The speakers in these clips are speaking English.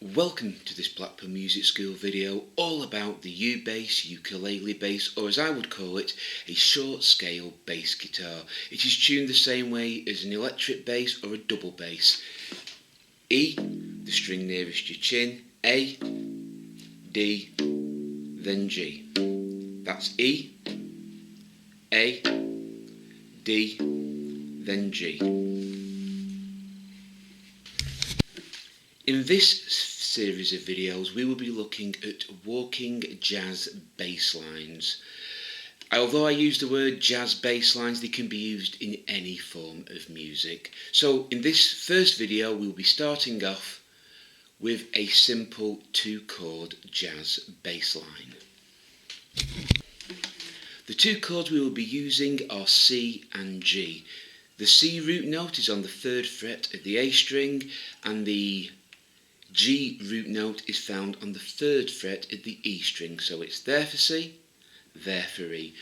Welcome to this Blackpool Music School video all about the U-bass, ukulele bass, or as I would call it, a short scale bass guitar. It is tuned the same way as an electric bass or a double bass. E, the string nearest your chin, A, D, then G. That's E, A, D, then G. In this series of videos we will be looking at walking jazz bass lines. Although I use the word jazz bass lines, they can be used in any form of music. So in this first video we will be starting off with a simple 2-chord jazz bass line. The 2 chords we will be using are C and G. The C root note is on the 3rd fret of the A string, and the G root note is found on the 3rd fret of the E string, so it's there for C, there for E.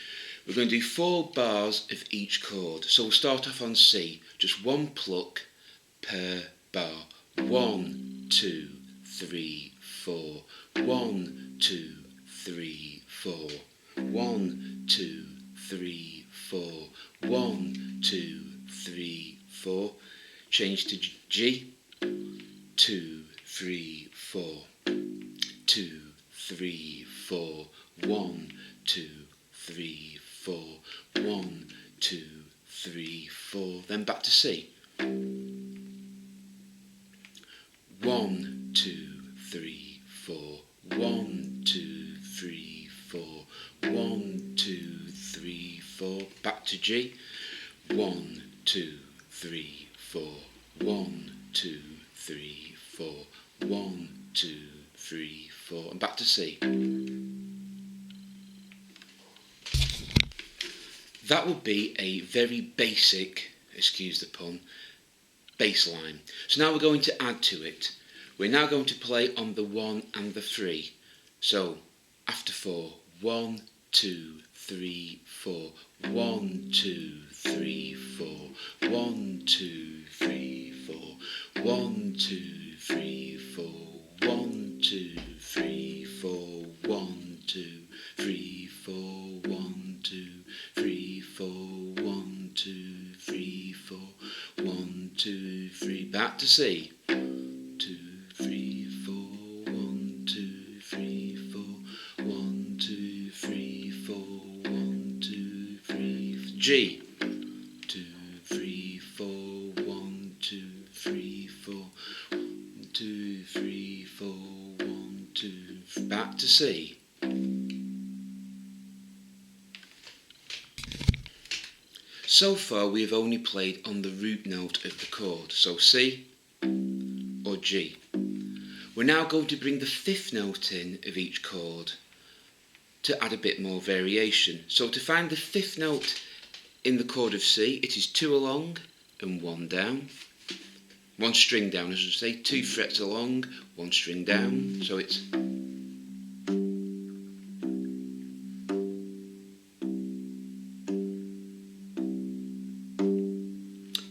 We're going to do 4 bars of each chord, so we'll start off on C, just 1 pluck per bar. 1, 2, 3, 4. 1, 2, 3, 4. 1, 2, 3, 4. 1, 2, 3, 4. Change to G. 2, 3, 4. 2, 3, 4. 1, 2, 3, 4. 1, 2, 3, 4. Then back to C. 1, 2, 3, 4. 1, 2, 3, 4. 1, 2, 3, 4. Back to G. 1, 2, 3, 4. 1, 2, 3, 4. 1, 2, 3, 4. And back to C. That would be a very basic, excuse the pun, bass line. So now we're going to add to it. We're now going to play on the 1 and the 3. So after 4, 1, 2, 3, 4. 1, 2, 3, 4. 1, 2, 3, 4. 1, 2, 3, 4. 1, 2, 3, 4. 1, 2, 3, 4. 1, 2, 3, 4. 1, 2, 3, 4. 1, 2, 3. Back to C. 2, 3, 4. 1, 2, 3, 4. 1, 2, 3, 4. 1, 2, 3. G. 2, 3, 4. 1, 2, 3, 4. 1, 2, 3, 4. 1, 2. Back to C. So far we have only played on the root note of the chord, so C or G. We're now going to bring the 5th note in of each chord to add a bit more variation. So to find the 5th note in the chord of C, it is 2 along and 1 down. 1 string down, as I say, 2 frets along, 1 string down, so it's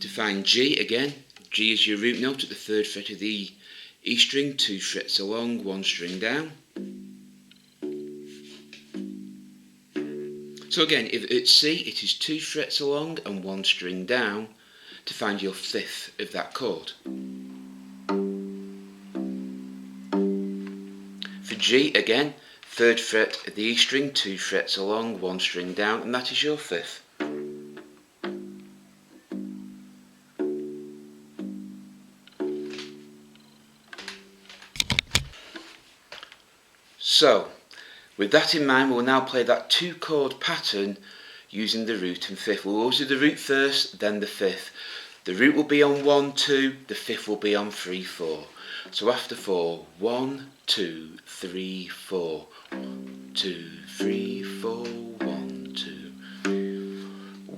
to find G again. G is your root note at the 3rd fret of the E string, 2 frets along, 1 string down. So again, if it's C, it is 2 frets along and 1 string down to find your 5th of that chord. For G, again, 3rd fret of the E string, 2 frets along, 1 string down, and that is your 5th. So, with that in mind, we'll now play that 2-chord pattern using the root and 5th. We'll always do the root first, then the 5th. The root will be on 1, 2, the 5th will be on 3, 4. So after 4, 1, 2, 3, 4. 1, 2, 3, 4. 1, 2.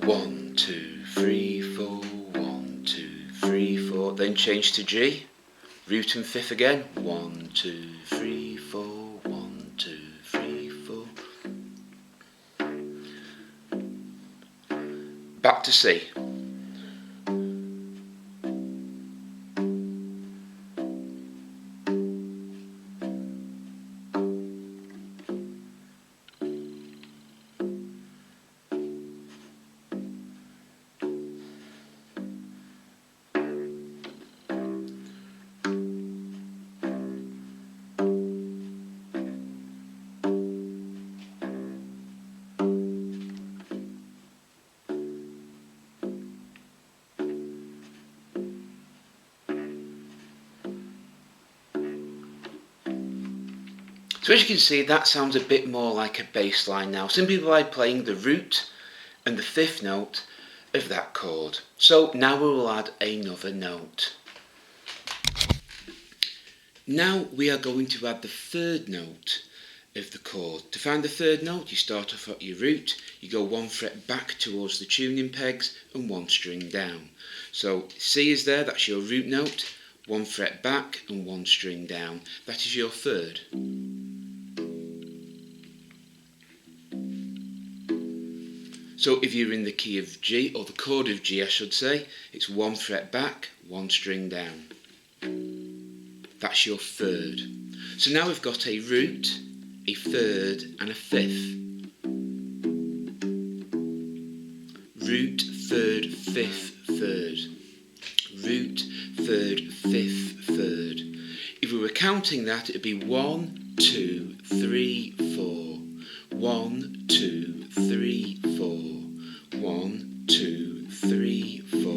1, 2, 3, 4. 1, 2, 3, 4. Then change to G. Root and 5th again. 1, 2, 3, 4. 1, 2, 3, 4. Back to C. So as you can see, that sounds a bit more like a bass line now, simply by playing the root and the fifth note of that chord. So now we will add another note. Now we are going to add the third note of the chord. To find the third note, you start off at your root, you go one fret back towards the tuning pegs and one string down. So C is there, that's your root note, one fret back and one string down. That is your third. So if you're in the key of G, or the chord of G I should say, it's one fret back, one string down. That's your third. So now we've got a root, a third and a fifth. Root, third, fifth, third. Root, third, fifth, third. If we were counting that, it would be 1, 2, 3, 4. 1, 2, 3, 4. 1, 2, 3, 4.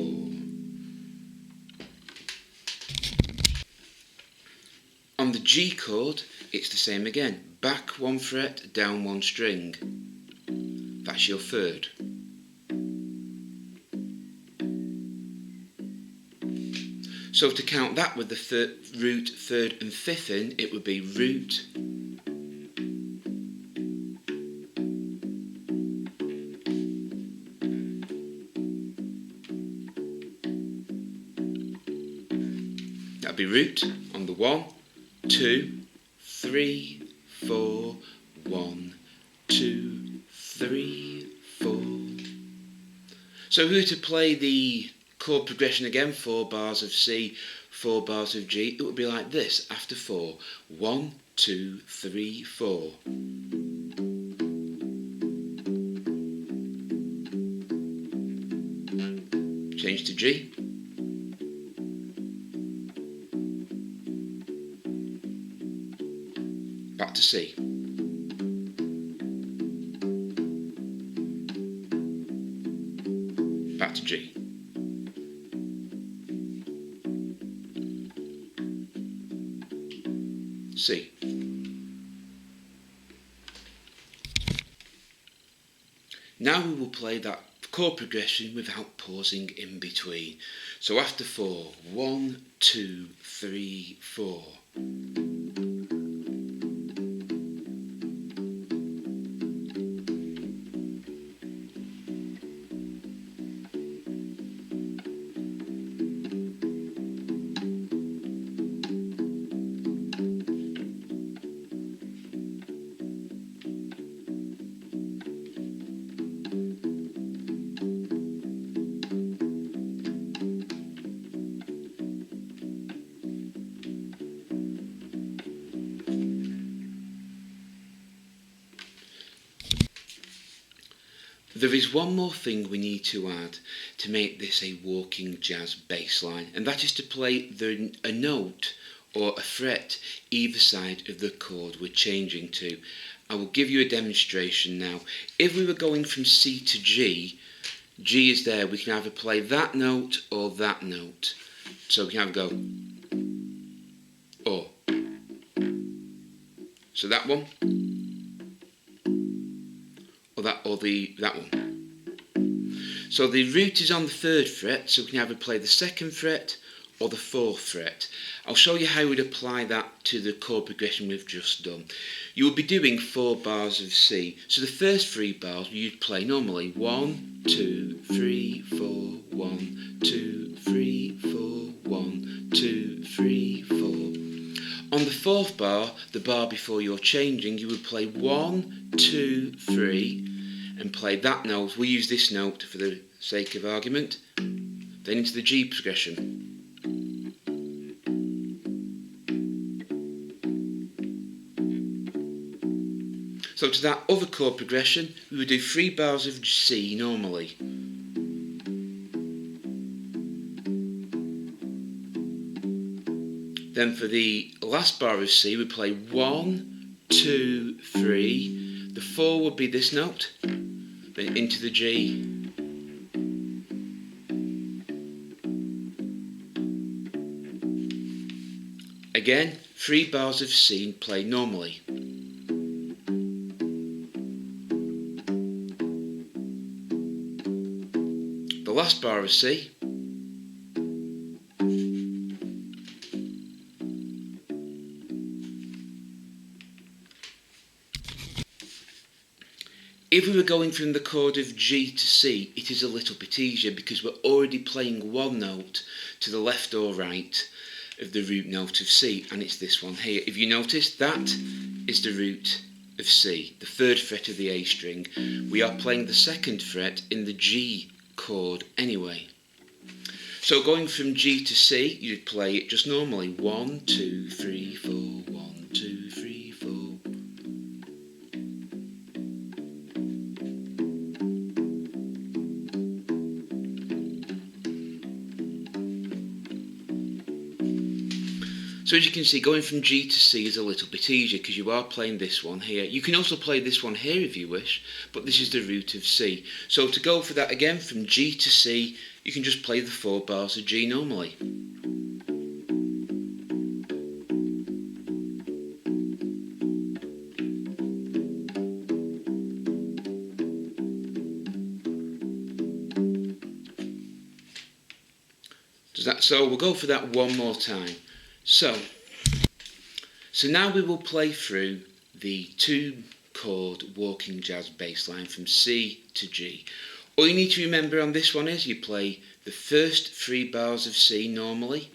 On the G chord, it's the same again. Back one fret, down one string. That's your third. So to count that with the root, third and fifth in, it would be root, that'd be root on the 1, 2, 3, 4, 1, 2, 3, 4. So if we were to play the chord progression again, 4 bars of C, 4 bars of G, it would be like this after 4. 1, 2, 3, 4. Change to G. Back to C. Back to G. C. Now we will play that chord progression without pausing in between. So after 4, 1, 2, 3, 4. There is one more thing we need to add to make this a walking jazz bass line, and that is to play a note or a fret either side of the chord we're changing to. I will give you a demonstration now. If we were going from C to G, G is there, we can either play that note or that note. So we can either go or. So that one, or that one. So the root is on the 3rd fret, so we can either play the 2nd fret or the 4th fret. I'll show you how we'd apply that to the chord progression we've just done. You will be doing 4 bars of C. So the first 3 bars you'd play normally 1, 2, 3, 4, 1, 2, 3, 4, 1, 2, 3, 4. On the 4th bar, the bar before you're changing, you would play 1, 2, 3 and play that note. We use this note for the sake of argument. Then into the G progression. So to that other chord progression, we would do 3 bars of C normally. Then for the last bar of C, we play 1, 2, 3. The 4 would be this note. Then into the G. Again, 3 bars of C and play normally. last bar of C, if we were going from the chord of G to C, it is a little bit easier because we're already playing one note to the left or right of the root note of C, and it's this one here. If you notice, that is the root of C, the 3rd fret of the A string. We are playing the 2nd fret in the G chord anyway. So going from G to C, you'd play it just normally. 1, 2, 3, 4, 1, 2, 3, 4. So as you can see, going from G to C is a little bit easier because you are playing this one here. You can also play this one here if you wish, but this is the root of C. So to go for that again, from G to C, you can just play the 4 bars of G normally. So we'll go for that one more time. So now we will play through the 2 chord walking jazz bass line from C to G. All you need to remember on this one is you play the first 3 bars of C normally.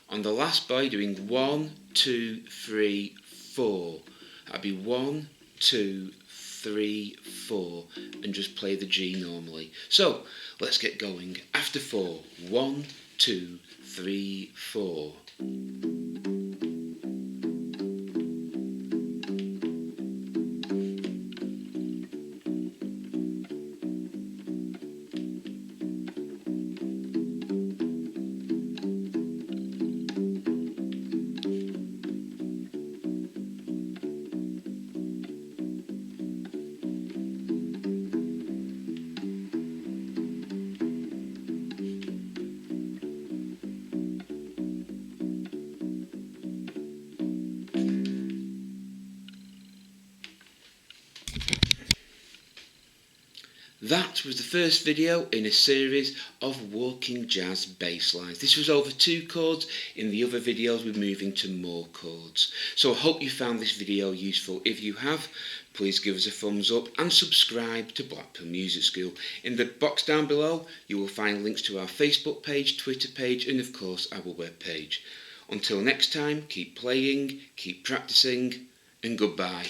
On the last bar you're doing 1, 2, 3, 4. That'd be 1, 2, 3, 4, and just play the G normally. So let's get going. After 4, 1, 2, 3, 4. That was the first video in a series of walking jazz bass lines. This was over 2 chords. In the other videos we're moving to more chords. So I hope you found this video useful. If you have, please give us a thumbs up and subscribe to Blackpool Music School. In the box down below you will find links to our Facebook page, Twitter page, and of course our web page. Until next time, keep playing, keep practicing, and goodbye.